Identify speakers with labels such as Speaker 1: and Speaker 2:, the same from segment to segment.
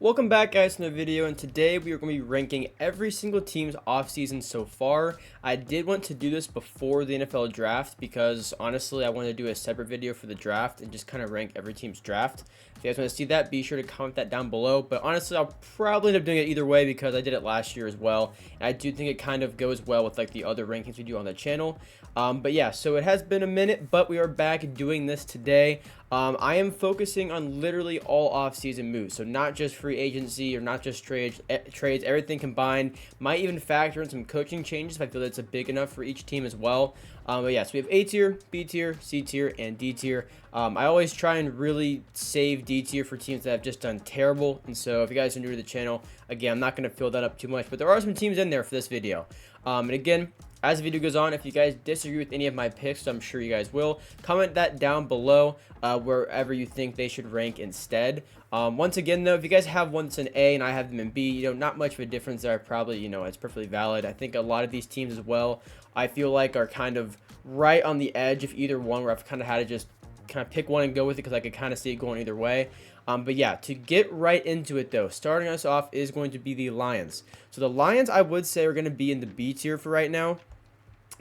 Speaker 1: Welcome back, guys, to the video, and today we are going to be ranking every single team's offseason so far. I did want to do this before the NFL draft because honestly I wanted to do a separate video for the draft and just kind of rank every team's draft. If you guys want to see that, be sure to comment that down below. But honestly, I'll probably end up doing it either way because I did it last year as well, and I do think it kind of goes well with like the other rankings we do on the channel. But yeah, so it has been a minute, but we are back doing this today. I am focusing on literally all off-season moves, so not just free agency or not just trades, everything combined. Might even factor in some coaching changes if I feel that's a big enough for each team as well. But yeah, so we have A tier, B tier, C tier, and D tier. I always try and really save D tier for teams that have just done terrible, and so if you guys are new to the channel, again, I'm not going to fill that up too much, but there are some teams in there for this video. And again, as the video goes on, if you guys disagree with any of my picks, I'm sure you guys will, comment that down below wherever you think they should rank instead. Once again, though, if you guys have one that's an A and I have them in B, not much of a difference there. Probably, it's perfectly valid. I think a lot of these teams as well, I feel like are kind of right on the edge of either one, where I've kind of had to just kind of pick one and go with it because I could kind of see it going either way. But yeah, to get right into it though, starting us off is going to be the Lions. So the Lions, I would say, are going to be in the B tier for right now.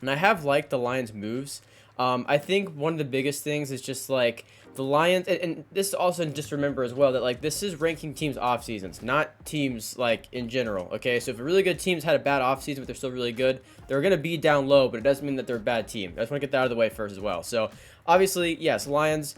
Speaker 1: And I have liked the Lions' moves. I think one of the biggest things is just like the Lions, and this also just remember as well that like this is ranking teams off seasons, not teams like in general. Okay, so if a really good team's had a bad off season but they're still really good, they're gonna be down low, but it doesn't mean that they're a bad team. I just want to get that out of the way first as well. So obviously, yes, Lions.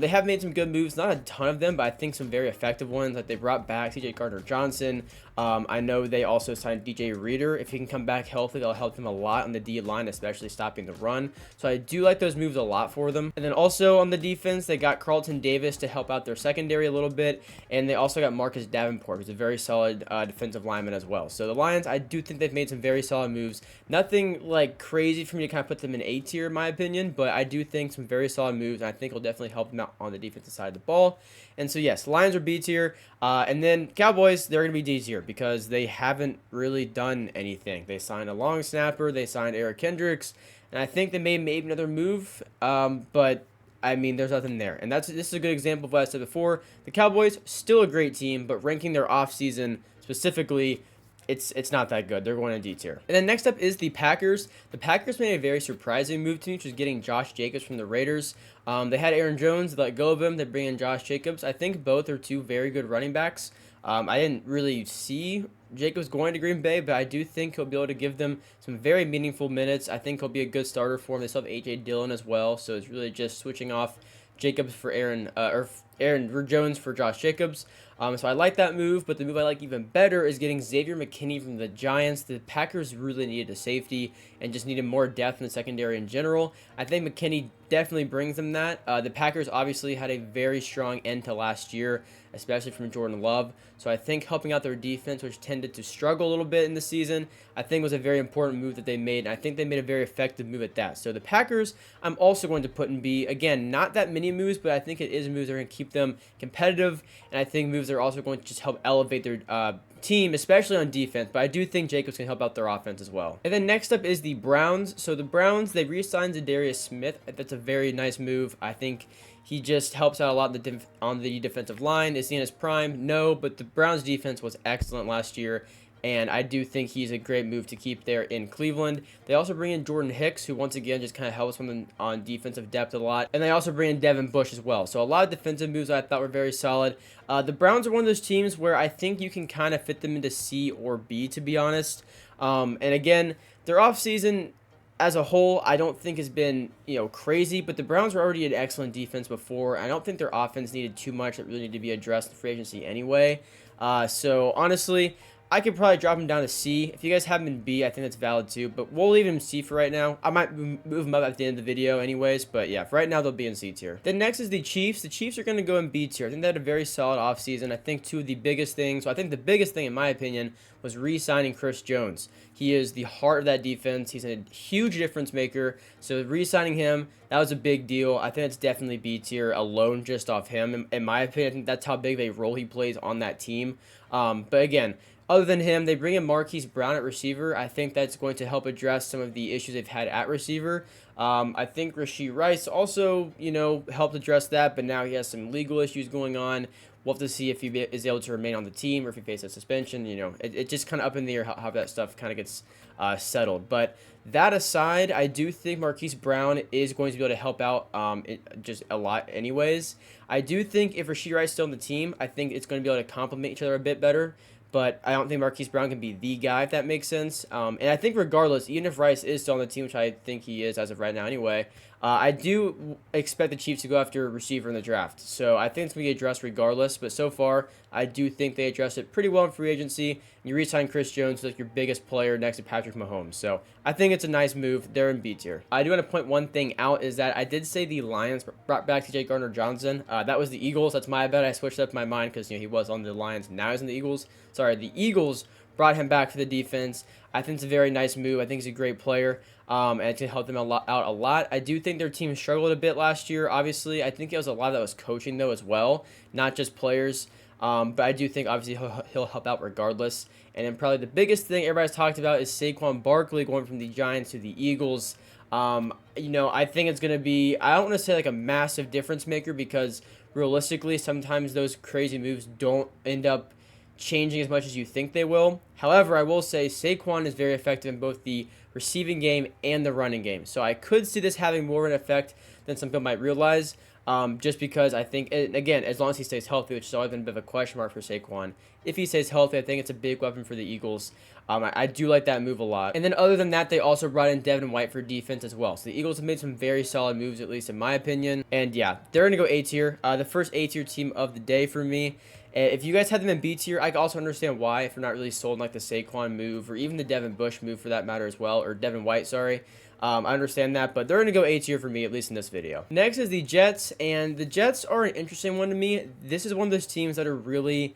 Speaker 1: They have made some good moves, not a ton of them, but I think some very effective ones. Like they brought back CJ Gardner-Johnson. I know they also signed DJ Reader. If he can come back healthy, that'll help him a lot on the D line, especially stopping the run. So I do like those moves a lot for them. And then also on the defense, they got Carlton Davis to help out their secondary a little bit, and they also got Marcus Davenport, who's a very solid defensive lineman as well. So the Lions, I do think they've made some very solid moves. Nothing like crazy for me to kind of put them in A tier in my opinion, but I do think some very solid moves, and I think will definitely help them out on the defensive side of the ball. And so yes, Lions are B tier, and then Cowboys, they're going to be D tier because they haven't really done anything. They signed a long snapper, they signed Eric Kendricks, and I think they made maybe another move, but I mean, there's nothing there. And this is a good example of what I said before. The Cowboys, still a great team, but ranking their offseason specifically, it's not that good. They're going to D tier. And then next up is the Packers. The Packers made a very surprising move to me, which was getting Josh Jacobs from the Raiders. They had Aaron Jones, they let go of him, they bring in Josh Jacobs. I think both are two very good running backs. I didn't really see Jacobs going to Green Bay, but I do think he'll be able to give them some very meaningful minutes. I think he'll be a good starter for them. They still have A.J. Dillon as well, so it's really just switching off Jacobs for Aaron Jones for Josh Jacobs. So I like that move, but the move I like even better is getting Xavier McKinney from the Giants. The Packers really needed a safety and just needed more depth in the secondary in general. I think McKinney definitely brings them that. The Packers obviously had a very strong end to last year, especially from Jordan Love. So I think helping out their defense, which tended to struggle a little bit in the season, I think was a very important move that they made, and I think they made a very effective move at that. So the Packers, I'm also going to put in B. Again, not that many moves, but I think it is moves that are going to keep them competitive, and I think moves that are also going to just help elevate their team, especially on defense, but I do think Jacobs can help out their offense as well. And then next up is the Browns. So the Browns, they re-signed Zadarius Smith. That's a very nice move. I think he just helps out a lot on the defensive line. Is he in his prime? No, but the Browns defense was excellent last year, and I do think he's a great move to keep there in Cleveland. They also bring in Jordan Hicks, who once again just kind of helps them on defensive depth a lot. And they also bring in Devin Bush as well. So a lot of defensive moves I thought were very solid. The Browns are one of those teams where I think you can kind of fit them into C or B, to be honest. And again, their offseason as a whole, I don't think has been, crazy, but the Browns were already an excellent defense before. I don't think their offense needed too much that really needed to be addressed in free agency anyway. So honestly, I could probably drop him down to C. If you guys have him in B, I think that's valid too, but we'll leave him in C for right now. I might move him up at the end of the video anyways, but yeah, for right now, they'll be in C tier. Then next is the Chiefs. The Chiefs are going to go in B tier. I think they had a very solid offseason. I think two of the biggest things, so I think the biggest thing, in my opinion, was re-signing Chris Jones. He is the heart of that defense. He's a huge difference maker, so re-signing him, that was a big deal. I think it's definitely B tier alone just off him. In my opinion, I think that's how big of a role he plays on that team. But again, other than him, they bring in Marquise Brown at receiver. I think that's going to help address some of the issues they've had at receiver. I think Rashee Rice also, helped address that, but now he has some legal issues going on We'll have to see if he is able to remain on the team or if he faces a suspension. It's just kind of up in the air how that stuff kind of gets settled. But that aside, I do think Marquise Brown is going to be able to help out just a lot anyways. I do think if Rashid Rice is still on the team, I think it's going to be able to complement each other a bit better. But I don't think Marquise Brown can be the guy, if that makes sense. And I think regardless, even if Rice is still on the team, which I think he is as of right now anyway, I do expect the Chiefs to go after a receiver in the draft. So I think it's going to be addressed regardless. But so far, I do think they addressed it pretty well in free agency. And you re-sign Chris Jones, who's like your biggest player next to Patrick Mahomes. So I think it's a nice move. They're in B tier. I do want to point one thing out is that I did say the Lions brought back TJ Gardner-Johnson. That was the Eagles. That's my bad. I switched up my mind because he was on the Lions. Now he's in the Eagles. Sorry, the Eagles brought him back for the defense. I think it's a very nice move. I think he's a great player, and it's going to help them out a lot. I do think their team struggled a bit last year, obviously. I think it was a lot of that was coaching, though, as well, not just players. But I do think, obviously, he'll help out regardless. And then probably the biggest thing everybody's talked about is Saquon Barkley going from the Giants to the Eagles. I think it's going to be, I don't want to say like a massive difference maker because realistically, sometimes those crazy moves don't end up changing as much as you think they will. However, I will say Saquon is very effective in both the receiving game and the running game. So I could see this having more of an effect than some people might realize. Just because I think, and again, as long as he stays healthy, which has always been a bit of a question mark for Saquon, if he stays healthy, I think it's a big weapon for the Eagles. I do like that move a lot. And then other than that, they also brought in Devin White for defense as well. So the Eagles have made some very solid moves, at least in my opinion. And yeah, they're going to go A tier. The first A tier team of the day for me. If you guys had them in B tier, I can also understand why if you're not really sold on like the Saquon move or even the Devin Bush move for that matter as well, or Devin White, sorry. I understand that, but they're going to go A tier for me, at least in this video. Next is the Jets, and the Jets are an interesting one to me. This is one of those teams that are really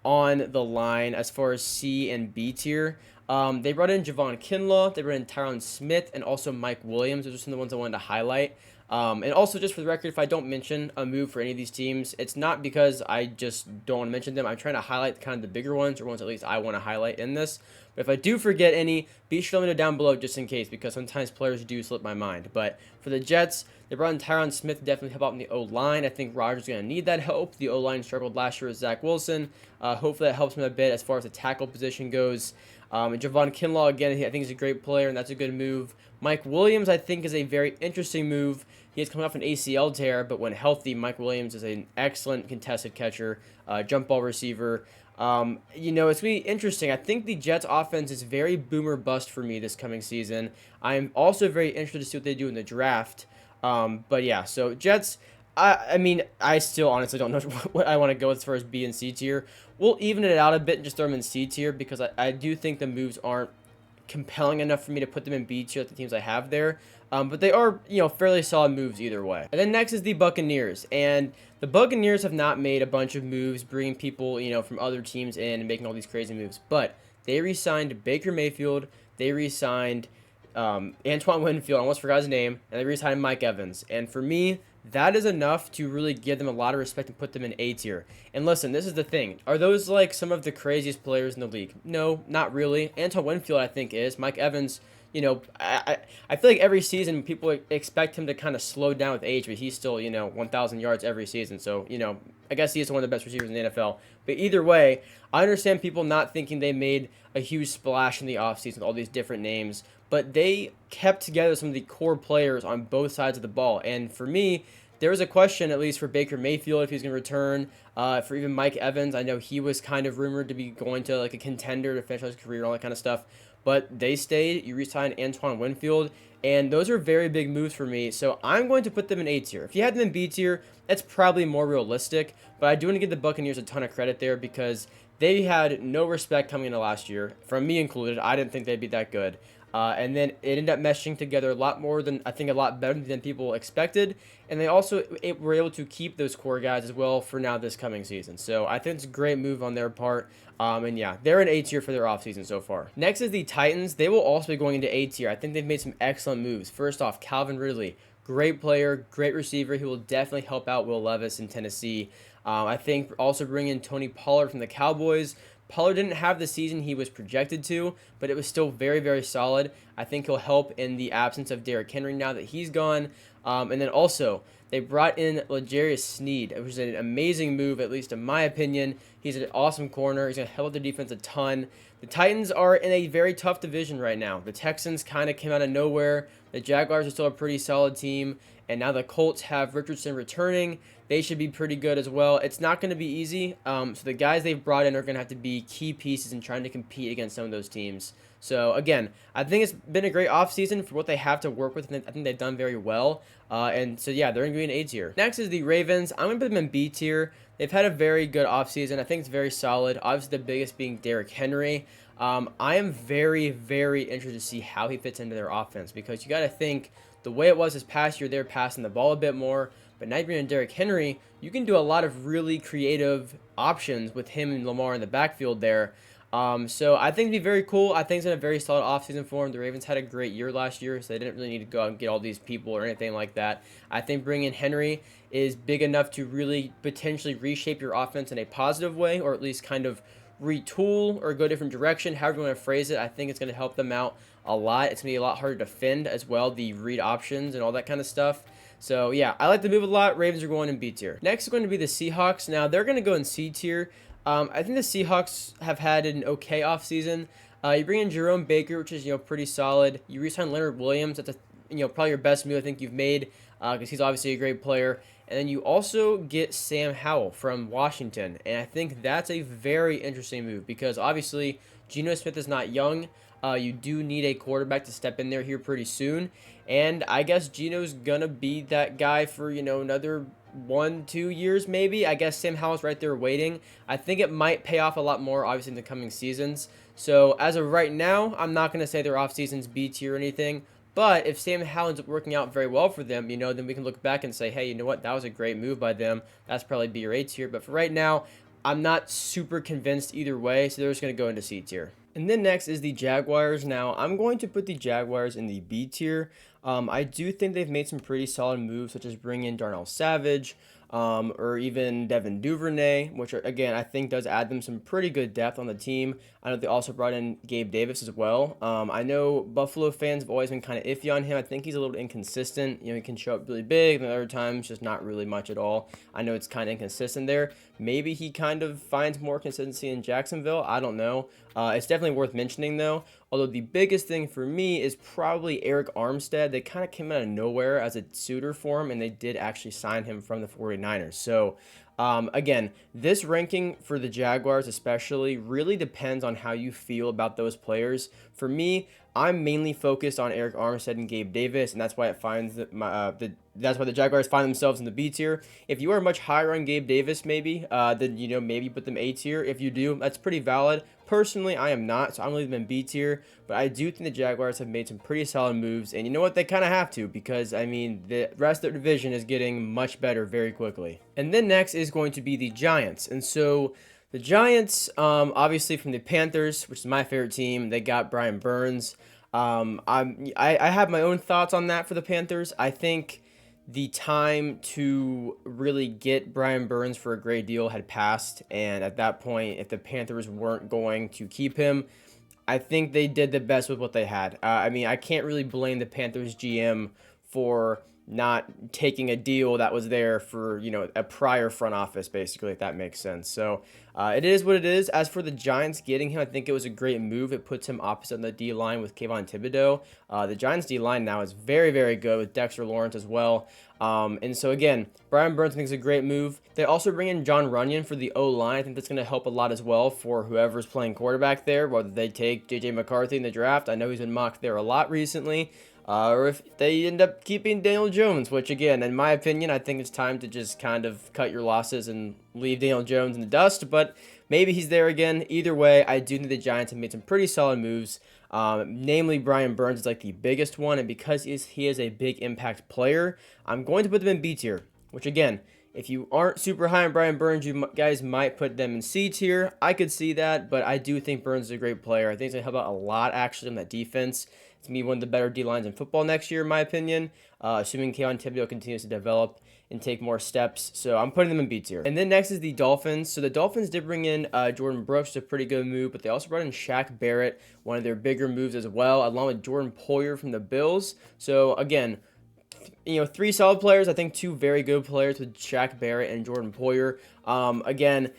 Speaker 1: on the line as far as C and B tier. They brought in Javon Kinlaw, they brought in Tyron Smith, and also Mike Williams. Those are some of the ones I wanted to highlight. And also, just for the record, if I don't mention a move for any of these teams, it's not because I just don't want to mention them. I'm trying to highlight kind of the bigger ones, or ones at least I want to highlight in this. But if I do forget any, be sure to let me know down below just in case, because sometimes players do slip my mind. But for the Jets, they brought in Tyron Smith to definitely help out in the O-line. I think Rodgers is going to need that help. The O-line struggled last year with Zach Wilson. Hopefully that helps him a bit as far as the tackle position goes. And Javon Kinlaw, again, I think he's a great player, and that's a good move. Mike Williams, I think, is a very interesting move. He is coming off an ACL tear, but when healthy, Mike Williams is an excellent contested catcher, jump ball receiver. It's going to be interesting. I think the Jets offense is very boomer bust for me this coming season. I'm also very interested to see what they do in the draft. But yeah, so Jets, I still honestly don't know what I want to go as far as B and C tier. We'll even it out a bit and just throw them in C tier because I do think the moves aren't compelling enough for me to put them in B tier like the teams I have there. But they are, fairly solid moves either way. And then next is the Buccaneers. And the Buccaneers have not made a bunch of moves, bringing people, from other teams in and making all these crazy moves. But they re-signed Baker Mayfield. They re-signed Antoine Winfield. I almost forgot his name. And they re-signed Mike Evans. And for me, that is enough to really give them a lot of respect and put them in A tier. And listen, this is the thing. Are those like some of the craziest players in the league? No, not really. Antoine Winfield, I think, is. Mike Evans, I feel like every season people expect him to kind of slow down with age, but he's still, 1,000 yards every season. So, I guess he is one of the best receivers in the NFL. But either way, I understand people not thinking they made a huge splash in the offseason with all these different names, but they kept together some of the core players on both sides of the ball. And for me, there was a question, at least for Baker Mayfield, if he's going to return. For even Mike Evans, I know he was kind of rumored to be going to like a contender to finish his career and all that kind of stuff. But they stayed. You re-signed Antoine Winfield. And those are very big moves for me. So I'm going to put them in A tier. If you had them in B tier, that's probably more realistic. But I do want to give the Buccaneers a ton of credit there because they had no respect coming into last year, from me included. I didn't think they'd be that good. And then it ended up meshing together a lot more than, I think, a lot better than people expected. And they also were able to keep those core guys as well for now this coming season. So I think it's a great move on their part. And yeah, they're in A tier for their offseason so far. Next is the Titans. They will also be going into A tier. I think they've made some excellent moves. First off, Calvin Ridley. Great player, great receiver. He will definitely help out Will Levis in Tennessee. I think also bring in Tony Pollard from the Cowboys. Pollard didn't have the season he was projected to, but it was still very, very solid. I think he'll help in the absence of Derrick Henry now that he's gone. And then also, they brought in L'Jarius Sneed, which is an amazing move, at least in my opinion. He's an awesome corner. He's going to help their defense a ton. The Titans are in a very tough division right now. The Texans kind of came out of nowhere. The Jaguars are still a pretty solid team. And now the Colts have Richardson returning. They should be pretty good as well. It's not going to be easy. So the guys they've brought in are going to have to be key pieces in trying to compete against some of those teams. So, again, I think it's been a great offseason for what they have to work with. And I think they've done very well. And so, yeah, they're going to be in A tier. Next is the Ravens. I'm going to put them in B tier. They've had a very good offseason. I think it's very solid. Obviously, the biggest being Derrick Henry. I am very, very interested to see how he fits into their offense, because you got to think the way it was this past year, they're passing the ball a bit more. But now you're in Derrick Henry, you can do a lot of really creative options with him and Lamar in the backfield there. So I think it'd be very cool. I think it's been a very solid offseason for him. The Ravens had a great year last year, so they didn't really need to go out and get all these people or anything like that. I think bringing in Henry is big enough to really potentially reshape your offense in a positive way, or at least kind of retool or go a different direction, however you want to phrase it. I think it's going to help them out a lot. It's going to be a lot harder to defend as well, the read options and all that kind of stuff. So, yeah, I like the move a lot. Ravens are going in B tier. Next is going to be the Seahawks. Now, they're going to go in C tier. I think the Seahawks have had an okay offseason. You bring in Jerome Baker, which is, pretty solid. You re-sign Leonard Williams. That's probably your best move I think you've made, because he's obviously a great player. And then you also get Sam Howell from Washington. And I think that's a very interesting move, because obviously Geno Smith is not young. You do need a quarterback to step in there here pretty soon. And I guess Geno's going to be that guy for, another 1-2 years maybe. I guess Sam Howell's right there waiting. I think it might pay off a lot more, obviously, in the coming seasons. So as of right now, I'm not going to say their off-season's B tier or anything. But if Sam Howell ends up working out very well for them, then we can look back and say, hey, you know what? That was a great move by them. That's probably B or A tier. But for right now, I'm not super convinced either way. So they're just going to go into C tier. And then next is the Jaguars. Now, I'm going to put the Jaguars in the B tier. I do think they've made some pretty solid moves, such as bringing in Darnell Savage, or even Devin Duvernay, which, again, I think does add them some pretty good depth on the team. I know they also brought in Gabe Davis as well. I know Buffalo fans have always been kind of iffy on him. I think he's a little inconsistent. He can show up really big, and other times just not really much at all. I know it's kind of inconsistent there. Maybe he kind of finds more consistency in Jacksonville. I don't know. It's definitely worth mentioning, though. Although the biggest thing for me is probably Eric Armstead. They kind of came out of nowhere as a suitor for him, and they did actually sign him from the 49ers. So, again, this ranking for the Jaguars especially really depends on how you feel about those players. For me, I'm mainly focused on Eric Armstead and Gabe Davis, and that's why that's why the Jaguars find themselves in the B tier. If you are much higher on Gabe Davis, maybe, then maybe put them A tier. If you do, that's pretty valid. Personally, I am not, so I'm leaving them in B tier. But I do think the Jaguars have made some pretty solid moves, and you know what? They kind of have to, because the rest of their division is getting much better very quickly. And then next is going to be the Giants, and so the Giants, obviously from the Panthers, which is my favorite team, they got Brian Burns. I have my own thoughts on that for the Panthers. I think the time to really get Brian Burns for a great deal had passed, and at that point, if the Panthers weren't going to keep him, I think they did the best with what they had. I can't really blame the Panthers GM for not taking a deal that was there for, a prior front office, basically, if that makes sense. So it is what it is. As for the Giants getting him, I think it was a great move. It puts him opposite on the D-line with Kayvon Thibodeau. The Giants D-line now is very, very good with Dexter Lawrence as well. And so, again, Brian Burns thinks it's a great move. They also bring in John Runyon for the O-line. I think that's going to help a lot as well for whoever's playing quarterback there, whether they take J.J. McCarthy in the draft. I know he's been mocked there a lot recently. Or if they end up keeping Daniel Jones, which, again, in my opinion, I think it's time to just kind of cut your losses and leave Daniel Jones in the dust. But maybe he's there again. Either way, I do think the Giants have made some pretty solid moves. Namely, Brian Burns is like the biggest one. And because he is a big impact player, I'm going to put them in B tier. Which, again, if you aren't super high on Brian Burns, you guys might put them in C tier. I could see that, but I do think Burns is a great player. I think he's going to help out a lot, actually, on that defense. It's going to be one of the better D-lines in football next year, in my opinion, assuming Kayvon Thibodeau continues to develop and take more steps. So I'm putting them in B tier. And then next is the Dolphins. So the Dolphins did bring in Jordan Brooks, a pretty good move, but they also brought in Shaq Barrett, one of their bigger moves as well, along with Jordan Poyer from the Bills. So again, three solid players. I think two very good players with Shaq Barrett and Jordan Poyer. Again,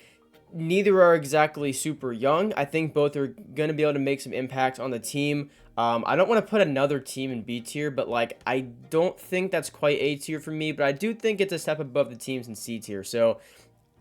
Speaker 1: neither are exactly super young. I think both are going to be able to make some impact on the team. I don't want to put another team in B tier, but like I don't think that's quite A tier for me, but I do think it's a step above the teams in C tier. So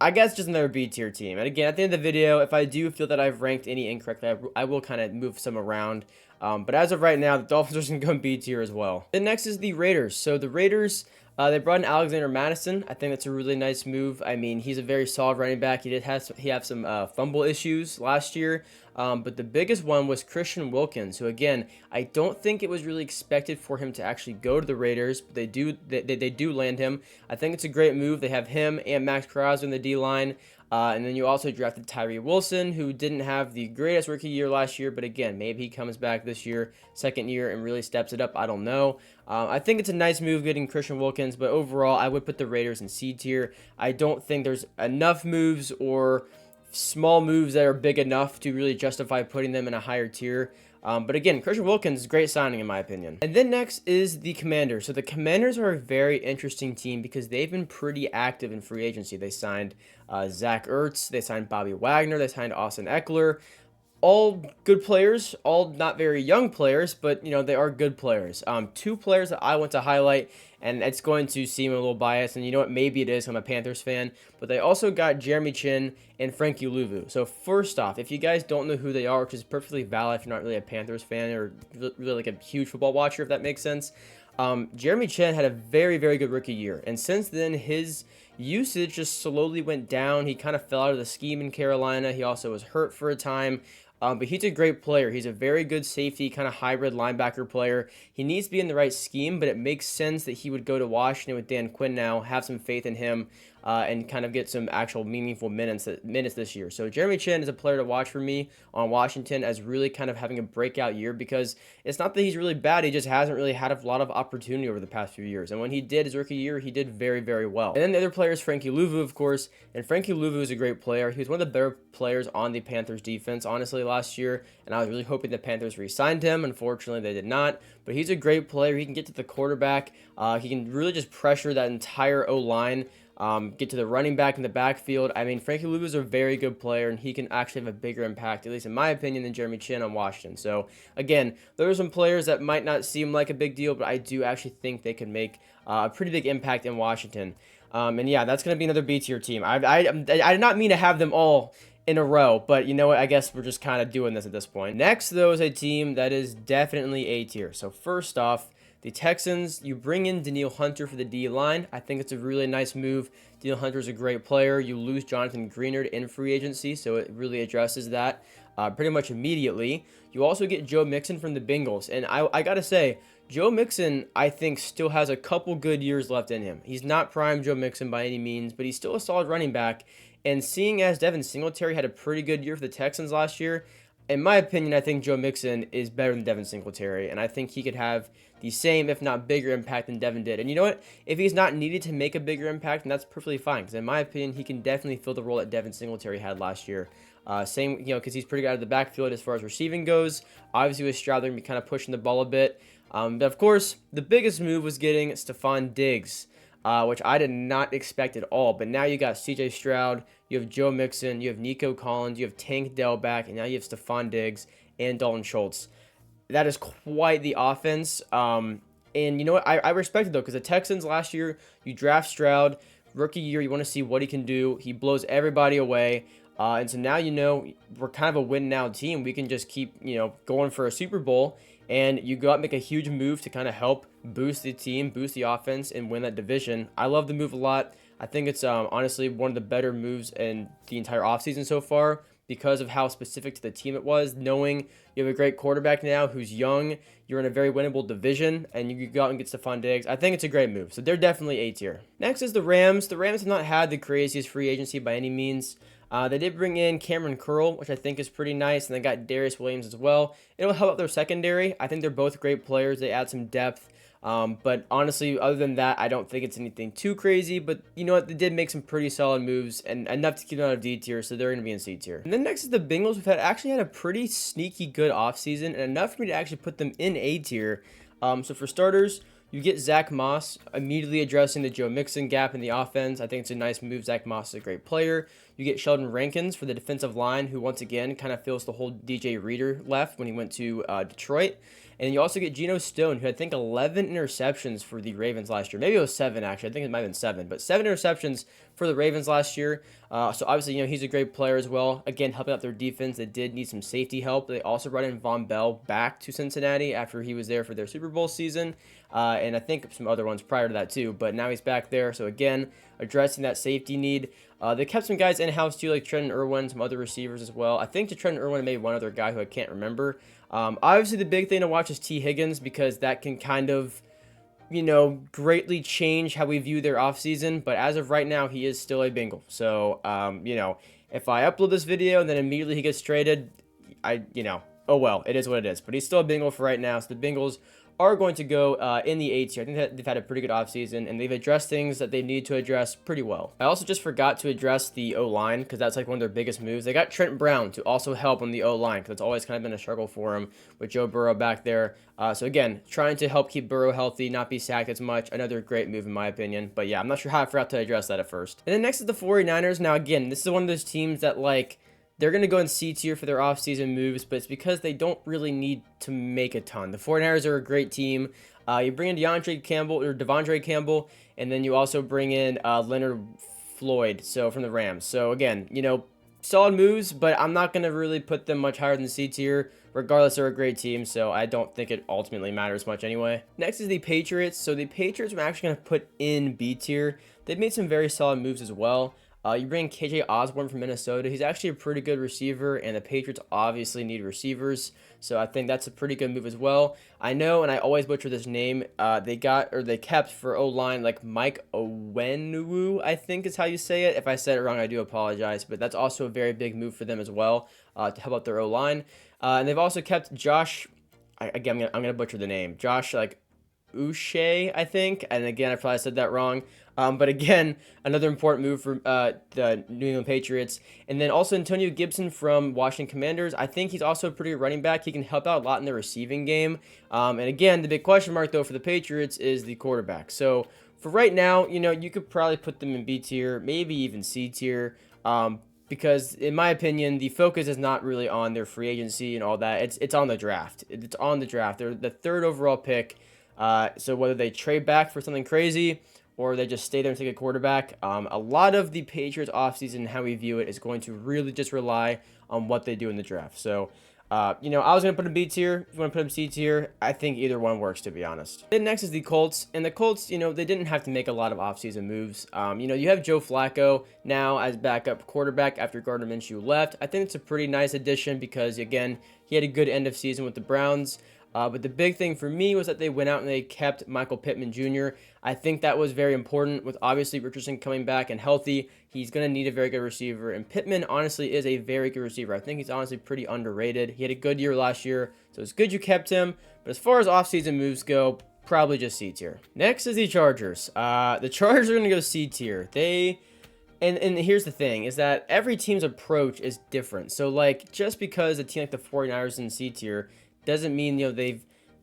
Speaker 1: I guess just another B tier team. And again, at the end of the video, if I do feel that I've ranked any incorrectly, I will kind of move some around. But as of right now, the Dolphins are going to go in B tier as well. Then next is the Raiders. So the Raiders, they brought in Alexander Madison. I think that's a really nice move. I mean, he's a very solid running back. He have some fumble issues last year. But the biggest one was Christian Wilkins, who again, I don't think it was really expected for him to actually go to the Raiders, but they do land him. I think it's a great move. They have him and Max Crosby in the D-line. And then you also drafted Tyree Wilson, who didn't have the greatest rookie year last year, but again, maybe he comes back this year, second year, and really steps it up. I don't know. I think it's a nice move getting Christian Wilkins, but overall, I would put the Raiders in C tier. I don't think there's enough moves or small moves that are big enough to really justify putting them in a higher tier. But again, Christian Wilkins is a great signing in my opinion. And then next is the Commanders. So the Commanders are a very interesting team because they've been pretty active in free agency. They signed Zach Ertz, they signed Bobby Wagner, they signed Austin Eckler. All good players, all not very young players, but they are good players. Two players that I want to highlight, and it's going to seem a little biased, and you know what, maybe it is, I'm a Panthers fan, but they also got Jeremy Chin and Frankie Louvu. So first off, if you guys don't know who they are, which is perfectly valid if you're not really a Panthers fan or really like a huge football watcher, if that makes sense, Jeremy Chin had a very, very good rookie year, and since then, his usage just slowly went down. He kind of fell out of the scheme in Carolina. He also was hurt for a time. But he's a great player. He's a very good safety, kind of hybrid linebacker player. He needs to be in the right scheme, but it makes sense that he would go to Washington with Dan Quinn now, have some faith in him, and kind of get some actual meaningful minutes this year. So Jeremy Chin is a player to watch for me on Washington as really kind of having a breakout year because it's not that he's really bad. He just hasn't really had a lot of opportunity over the past few years. And when he did his rookie year, he did very, very well. And then the other player is Frankie Louvu, of course. And Frankie Louvu is a great player. He was one of the better players on the Panthers defense, honestly, last year. And I was really hoping the Panthers re-signed him. Unfortunately, they did not. But he's a great player. He can get to the quarterback. He can really just pressure that entire O-line. Get to the running back in the backfield. I mean, Frankie Louvu is a very good player, and he can actually have a bigger impact, at least in my opinion, than Jeremy Chin on Washington. So, again, there are some players that might not seem like a big deal, but I do actually think they could make a pretty big impact in Washington. And yeah, that's going to be another B tier team. I did not mean to have them all in a row, but you know what? I guess we're just kind of doing this at this point. Next, though, is a team that is definitely A tier. So, first off, the Texans, you bring in Danielle Hunter for the D-line. I think it's a really nice move. Danielle Hunter is a great player. You lose Jonathan Greenard in free agency, so it really addresses that pretty much immediately. You also get Joe Mixon from the Bengals. And I got to say, Joe Mixon, I think, still has a couple good years left in him. He's not prime Joe Mixon by any means, but he's still a solid running back. And seeing as Devin Singletary had a pretty good year for the Texans last year, in my opinion, I think Joe Mixon is better than Devin Singletary, and I think he could have the same, if not bigger, impact than Devin did. And you know what? If he's not needed to make a bigger impact, then that's perfectly fine, because in my opinion, he can definitely fill the role that Devin Singletary had last year. Same, because he's pretty good out of the backfield as far as receiving goes. Obviously, with Stroud, they're going to be kind of pushing the ball a bit. But of course, the biggest move was getting Stephon Diggs, which I did not expect at all. But now you got CJ Stroud, you have Joe Mixon, you have Nico Collins, you have Tank Dell back, and now you have Stephon Diggs and Dalton Schultz. That is quite the offense. And you know what? I respect it, though, because the Texans last year, you draft Stroud. Rookie year, you want to see what he can do. He blows everybody away. And so now, we're kind of a win-now team. We can just keep, going for a Super Bowl. And you go out and make a huge move to kind of help boost the team, boost the offense, and win that division. I love the move a lot. I think it's honestly one of the better moves in the entire offseason so far because of how specific to the team it was, knowing you have a great quarterback now who's young, you're in a very winnable division, and you go out and get Stephon Diggs. I think it's a great move. So they're definitely A tier. Next is the Rams. The Rams have not had the craziest free agency by any means. They did bring in Cameron Curl, which I think is pretty nice, and they got Darius Williams as well. It'll help out their secondary. I think they're both great players. They add some depth. But honestly, other than that, I don't think it's anything too crazy. But you know what? They did make some pretty solid moves and enough to keep them out of D tier, so they're going to be in C tier. And then next is the Bengals, who've actually had a pretty sneaky good offseason and enough for me to actually put them in A tier. So for starters, You get Zach Moss immediately addressing the Joe Mixon gap in the offense. I think it's a nice move. Zach Moss is a great player. You get Sheldon Rankins for the defensive line, who once again kind of fills the whole DJ Reader left when he went to Detroit. And you also get Geno Stone, who I think 11 interceptions for the Ravens last year. Maybe it was 7, actually. I think it might have been 7. But 7 interceptions for the Ravens last year. So obviously, he's a great player as well. Again, helping out their defense. They did need some safety help. They also brought in Von Bell back to Cincinnati after he was there for their Super Bowl season. And I think some other ones prior to that too. But now he's back there. So again, addressing that safety need. They kept some guys in-house too, like Trenton Irwin, some other receivers as well. I think to Trenton Irwin, maybe one other guy who I can't remember. Obviously, the big thing to watch is T. Higgins, because that can kind of, greatly change how we view their offseason. But as of right now, he is still a Bengal. So, if I upload this video and then immediately he gets traded, oh well, it is what it is. But he's still a Bengal for right now. So the Bengals are going to go in the 8th tier. I think that they've had a pretty good offseason, and they've addressed things that they need to address pretty well. I also just forgot to address the O-line, because that's like one of their biggest moves. They got Trent Brown to also help on the O-line, because it's always kind of been a struggle for him with Joe Burrow back there. So again, trying to help keep Burrow healthy, not be sacked as much. Another great move in my opinion. But yeah, I'm not sure how I forgot to address that at first. And then next is the 49ers. Now again, this is one of those teams that they're going to go in C tier for their offseason moves, but it's because they don't really need to make a ton. The 49ers are a great team. You bring in Devondre Campbell, and then you also bring in Leonard Floyd, so from the Rams. So again, solid moves, but I'm not going to really put them much higher than C tier. Regardless, they're a great team, so I don't think it ultimately matters much anyway. Next is the Patriots. So the Patriots I'm actually going to put in B tier. They've made some very solid moves as well. You bring KJ Osborne from Minnesota. He's actually a pretty good receiver, and the Patriots obviously need receivers, so I think that's a pretty good move as well. I know, and I always butcher this name, they kept for O-line like Mike Onwenu, I think is how you say it. If I said it wrong, I do apologize, but that's also a very big move for them as well, to help out their O-line. And they've also kept Josh, I'm gonna butcher the name, Josh Uche, I think, and again, I probably said that wrong. But again, another important move for the New England Patriots. And then also Antonio Gibson from Washington Commanders. I think he's also a pretty good running back. He can help out a lot in the receiving game. And again, the big question mark, though, for the Patriots is the quarterback. So for right now, you could probably put them in B tier, maybe even C tier. Because in my opinion, the focus is not really on their free agency and all that. It's on the draft. It's on the draft. They're the 3rd overall pick. So whether they trade back for something crazy or they just stay there and take a quarterback, a lot of the Patriots offseason and how we view it is going to really just rely on what they do in the draft. So, I was going to put them B tier. If you want to put them C tier, I think either one works, to be honest. Then next is the Colts. And the Colts, they didn't have to make a lot of offseason moves. You have Joe Flacco now as backup quarterback after Gardner Minshew left. I think it's a pretty nice addition because, again, he had a good end of season with the Browns. But the big thing for me was that they went out and they kept Michael Pittman Jr. I think that was very important with obviously Richardson coming back and healthy. He's going to need a very good receiver. And Pittman honestly is a very good receiver. I think he's honestly pretty underrated. He had a good year last year, so it's good you kept him. But as far as offseason moves go, probably just C tier. Next is the Chargers. The Chargers are going to go C tier. And here's the thing, is that every team's approach is different. So, just because a team like the 49ers is in C tier doesn't mean,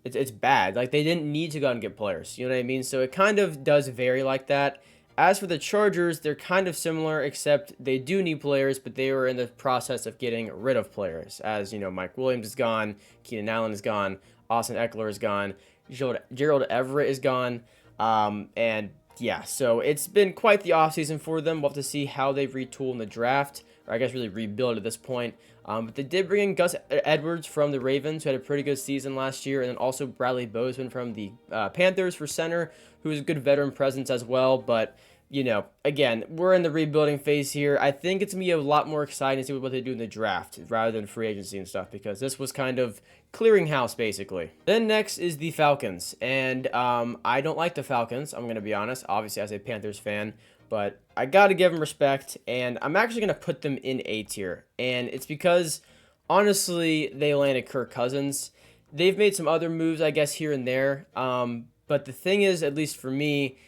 Speaker 1: it's bad. They didn't need to go out and get players. You know what I mean? So it kind of does vary like that. As for the Chargers, they're kind of similar, except they do need players, but they were in the process of getting rid of players. As, Mike Williams is gone, Keenan Allen is gone, Austin Eckler is gone, Gerald Everett is gone, and yeah, so it's been quite the offseason for them. We'll have to see how they retool in the draft, or I guess really rebuild at this point. But they did bring in Gus Edwards from the Ravens, who had a pretty good season last year, and then also Bradley Bozeman from the Panthers for center, who is a good veteran presence as well. But, again, we're in the rebuilding phase here. I think it's going to be a lot more exciting to see what they do in the draft rather than free agency and stuff, because this was kind of clearing house, basically. Then next is the Falcons, and I don't like the Falcons, I'm going to be honest, obviously as a Panthers fan. But I got to give them respect, and I'm actually going to put them in A tier. And it's because, honestly, they landed Kirk Cousins. They've made some other moves, I guess, here and there. But the thing is, at least for me,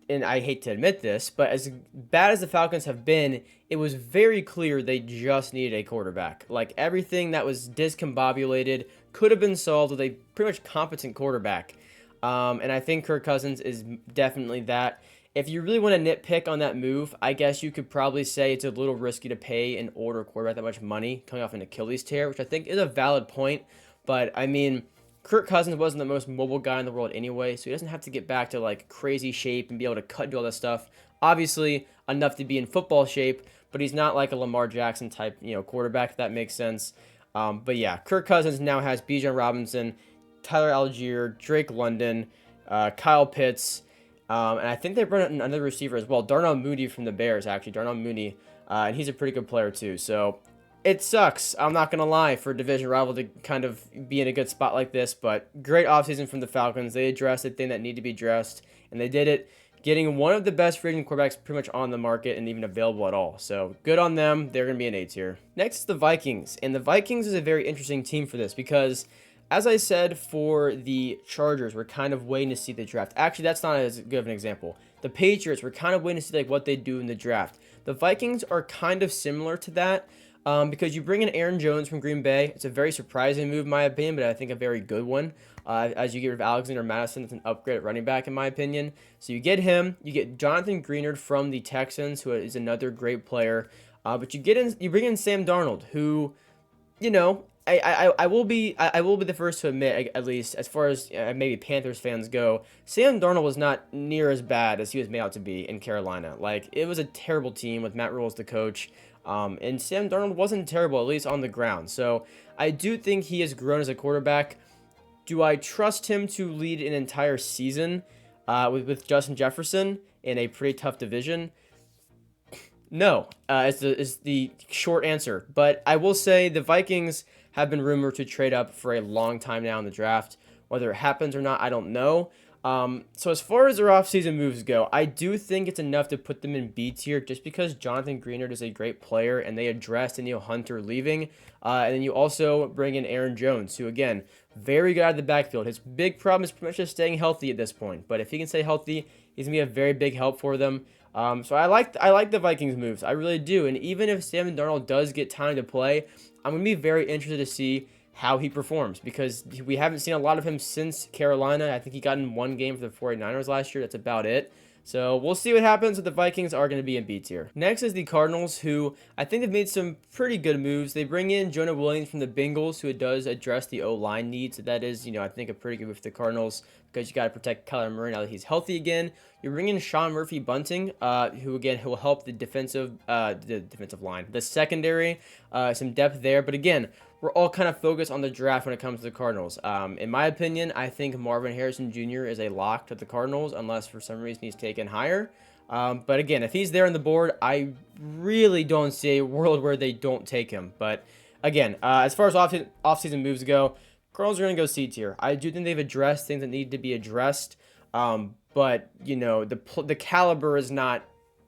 Speaker 1: and I hate to admit this, but as bad as the Falcons have been, it was very clear they just needed a quarterback. Everything that was discombobulated could have been solved with a pretty much competent quarterback. And I think Kirk Cousins is definitely that. If you really want to nitpick on that move, I guess you could probably say it's a little risky to pay an older quarterback that much money coming off an Achilles tear, which I think is a valid point. But I mean, Kirk Cousins wasn't the most mobile guy in the world anyway, so he doesn't have to get back to like crazy shape and be able to cut and do all that stuff. Obviously, enough to be in football shape, but he's not like a Lamar Jackson type, quarterback, if that makes sense. But yeah, Kirk Cousins now has Bijan Robinson, Tyler Algier, Drake London, Kyle Pitts, and I think they brought in another receiver as well, Darnell Mooney from the Bears, actually, Darnell Mooney, and he's a pretty good player too. So it sucks, I'm not going to lie, for a division rival to kind of be in a good spot like this, but great offseason from the Falcons. They addressed the thing that needed to be addressed, and they did it, getting one of the best free agent quarterbacks pretty much on the market and even available at all. So good on them. They're going to be an A tier. Next is the Vikings, and the Vikings is a very interesting team for this because, as I said, for the Chargers, we're kind of waiting to see the draft. Actually, that's not as good of an example. The Patriots, we're kind of waiting to see like what they do in the draft. The Vikings are kind of similar to that. Because you bring in Aaron Jones from Green Bay. It's a very surprising move, in my opinion, but I think a very good one. As you get rid of Alexander Madison, it's an upgrade at running back, in my opinion. So you get him. You get Jonathan Greenard from the Texans, who is another great player. But you bring in Sam Darnold, who, I will be the first to admit, at least as far as maybe Panthers fans go, Sam Darnold was not near as bad as he was made out to be in Carolina. Like, it was a terrible team with Matt Rule as the coach. And Sam Darnold wasn't terrible, at least on the ground. So I do think he has grown as a quarterback. Do I trust him to lead an entire season with Justin Jefferson in a pretty tough division? No, is the short answer. But I will say the Vikings have been rumored to trade up for a long time now in the draft. Whether it happens or not, I don't know. So as far as their offseason moves go, I do think it's enough to put them in B tier just because Jonathan Greenard is a great player and they addressed Daniel Hunter leaving. And then you also bring in Aaron Jones, who, again, very good out of the backfield. His big problem is pretty much just staying healthy at this point. But if he can stay healthy, he's going to be a very big help for them. So I like the Vikings moves. I really do. And even if Sam Darnold does get time to play, I'm going to be very interested to see how he performs because we haven't seen a lot of him since Carolina. I think he got in one game for the 49ers last year. That's about it. So we'll see what happens, but the Vikings are going to be in B tier. Next is the Cardinals, who I think have made some pretty good moves. They bring in Jonah Williams from the Bengals, who does address the O-line needs. So that is, I think a pretty good move for the Cardinals because you got to protect Kyler Murray now that he's healthy again. You bring in Sean Murphy Bunting, who will help the defensive line, the secondary, some depth there. But again, we're all kind of focused on the draft when it comes to the Cardinals. In my opinion, I think Marvin Harrison Jr. is a lock to the Cardinals unless for some reason he's taken higher. But again, if he's there on the board, I really don't see a world where they don't take him. But again, as far as offseason moves go, Cardinals are going to go C tier. I do think they've addressed things that need to be addressed. But, the caliber is not,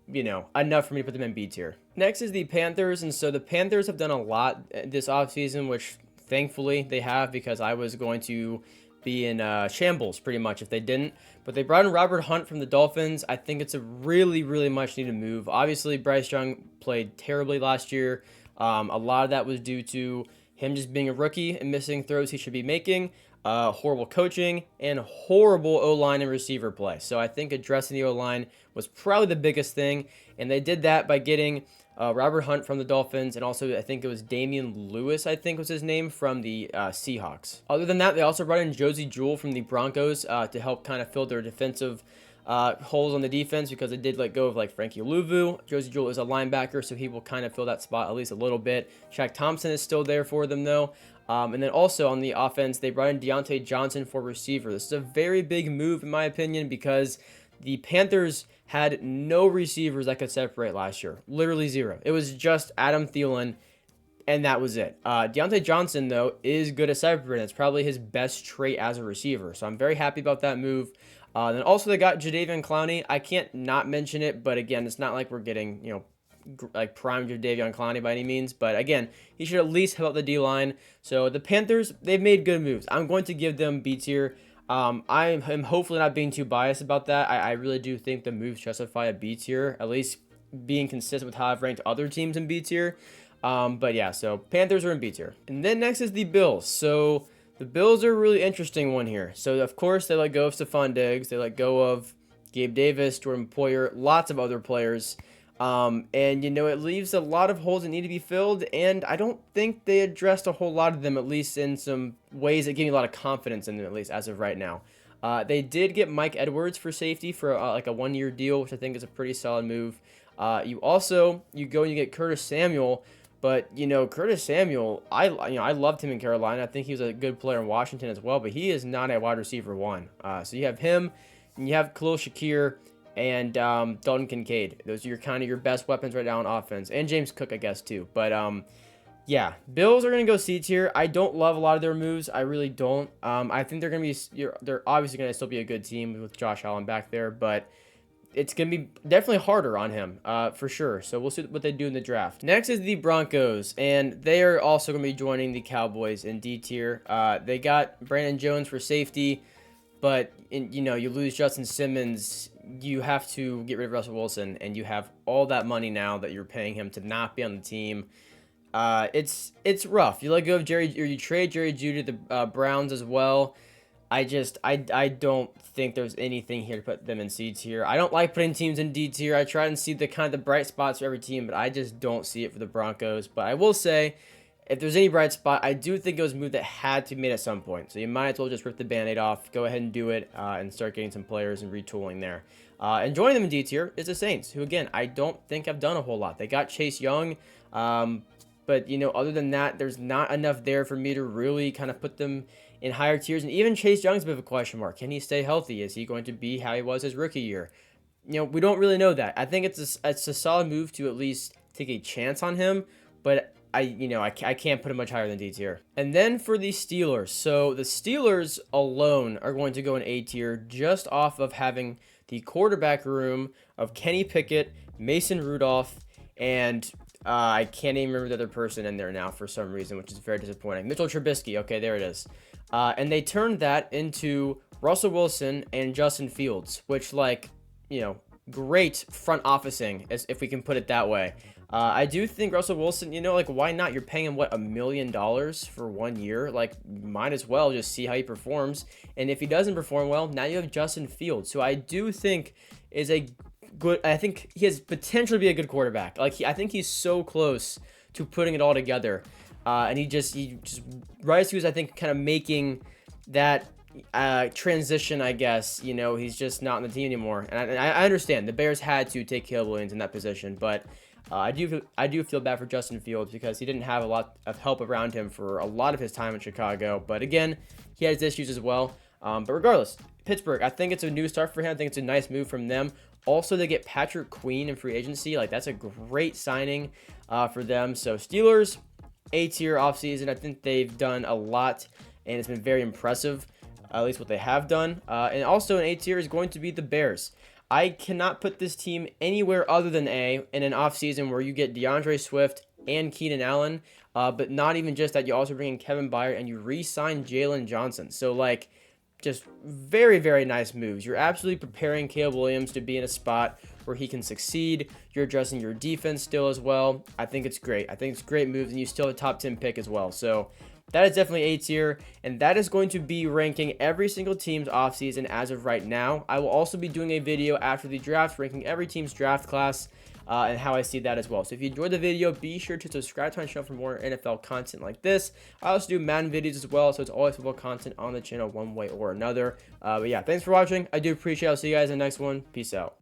Speaker 1: enough for me to put them in B tier. Next is the Panthers, and so the Panthers have done a lot this offseason, which thankfully they have because I was going to be in shambles pretty much if they didn't. But they brought in Robert Hunt from the Dolphins. I think it's a really, really much needed move. Obviously, Bryce Young played terribly last year. A lot of that was due to him just being a rookie and missing throws he should be making. Horrible coaching, and horrible O-line and receiver play. So I think addressing the O-line was probably the biggest thing, and they did that by getting Robert Hunt from the Dolphins, and also I think it was Damian Lewis, I think was his name, from the Seahawks. Other than that, they also brought in Josie Jewell from the Broncos to help kind of fill their defensive holes on the defense because they did let go of Frankie Louvu. Josie Jewell is a linebacker, so he will kind of fill that spot at least a little bit. Shaq Thompson is still there for them though. And then also on the offense, they brought in Deontay Johnson for receiver. This is a very big move in my opinion because the Panthers had no receivers that could separate last year. Literally zero. It was just Adam Thielen, and that was it. Deontay Johnson, though, is good at separating. It's probably his best trait as a receiver. So I'm very happy about that move. Then also they got Jadeveon Clowney. I can't not mention it, but again, it's not like we're getting, prime Jadeveon Clowney by any means. But again, he should at least help the D-line. So the Panthers, they've made good moves. I'm going to give them B tier. I am hopefully not being too biased about that. I really do think the moves justify a B tier, at least being consistent with how I've ranked other teams in B tier. But yeah, so Panthers are in B tier. And then next is the Bills. So The Bills are a really interesting one here. So, of course, they let go of Stephon Diggs. They let go of Gabe Davis, Jordan Poyer, lots of other players. And, it leaves a lot of holes that need to be filled. And I don't think they addressed a whole lot of them, at least in some ways that give me a lot of confidence in them, at least as of right now. They did get Mike Edwards for safety for like a 1-year deal, which I think is a pretty solid move. You go and you get Curtis Samuel. But, Curtis Samuel, I loved him in Carolina. I think he was a good player in Washington as well, but he is not a wide receiver one. So you have him, and you have Khalil Shakir and Dalton Kincaid. Those are kind of your best weapons right now on offense. And James Cook, I guess, too. But, yeah, Bills are going to go C tier. I don't love a lot of their moves. I really don't. I think they're obviously going to still be a good team with Josh Allen back there, but it's going to be definitely harder on him, for sure. So we'll see what they do in the draft. Next is the Broncos, and they are also going to be joining the Cowboys in D tier. They got Brandon Jones for safety, but you lose Justin Simmons, you have to get rid of Russell Wilson, and you have all that money now that you're paying him to not be on the team. It's rough. You let go of you trade Jerry Jeudy to the Browns as well. I don't think there's anything here to put them in C tier. I don't like putting teams in D tier. I try and see the kind of the bright spots for every team, but I just don't see it for the Broncos. But I will say, if there's any bright spot, I do think it was a move that had to be made at some point. So you might as well just rip the Band-Aid off, go ahead and do it, and start getting some players and retooling there. And joining them in D tier is the Saints, who, again, I don't think have done a whole lot. They got Chase Young, but, other than that, there's not enough there for me to really kind of put them in higher tiers. And even Chase Young's a bit of a question mark. Can he stay healthy? Is he going to be how he was his rookie year? We don't really know that. I think it's a solid move to at least take a chance on him, but I can't put him much higher than D tier. And then for the Steelers. So the Steelers alone are going to go in A tier just off of having the quarterback room of Kenny Pickett, Mason Rudolph, and I can't even remember the other person in there now for some reason, which is very disappointing. Mitchell Trubisky. Okay, there it is. And they turned that into Russell Wilson and Justin Fields, which, great front officing, if we can put it that way. I do think Russell Wilson, why not? You're paying him, $1 million for 1 year? Might as well just see how he performs. And if he doesn't perform well, now you have Justin Fields, who I do think is I think he has potential to be a good quarterback. I think he's so close to putting it all together. And he just right as he was, I think, kind of making that transition, I guess, he's just not on the team anymore. And I understand the Bears had to take Caleb Williams in that position, but I do feel bad for Justin Fields because he didn't have a lot of help around him for a lot of his time in Chicago. But again, he has issues as well. But regardless, Pittsburgh, I think it's a new start for him. I think it's a nice move from them. Also, they get Patrick Queen in free agency. That's a great signing for them. So Steelers, A tier offseason. I think they've done a lot, and it's been very impressive, at least what they have done. And also an A tier is going to be the Bears. I cannot put this team anywhere other than A in an offseason where you get DeAndre Swift and Keenan Allen, but not even just that. You also bring in Kevin Byard and you re-sign Jalen Johnson. So, just very, very nice moves. You're absolutely preparing Caleb Williams to be in a spot where he can succeed. You're addressing your defense still as well. I think it's great. I think it's great moves, and you still have a top 10 pick as well. So that is definitely A tier, and that is going to be ranking every single team's offseason as of right now. I will also be doing a video after the draft, ranking every team's draft class and how I see that as well. So if you enjoyed the video, be sure to subscribe to my channel for more NFL content like this. I also do Madden videos as well, so it's always football content on the channel one way or another. But yeah, thanks for watching. I do appreciate it. I'll see you guys in the next one. Peace out.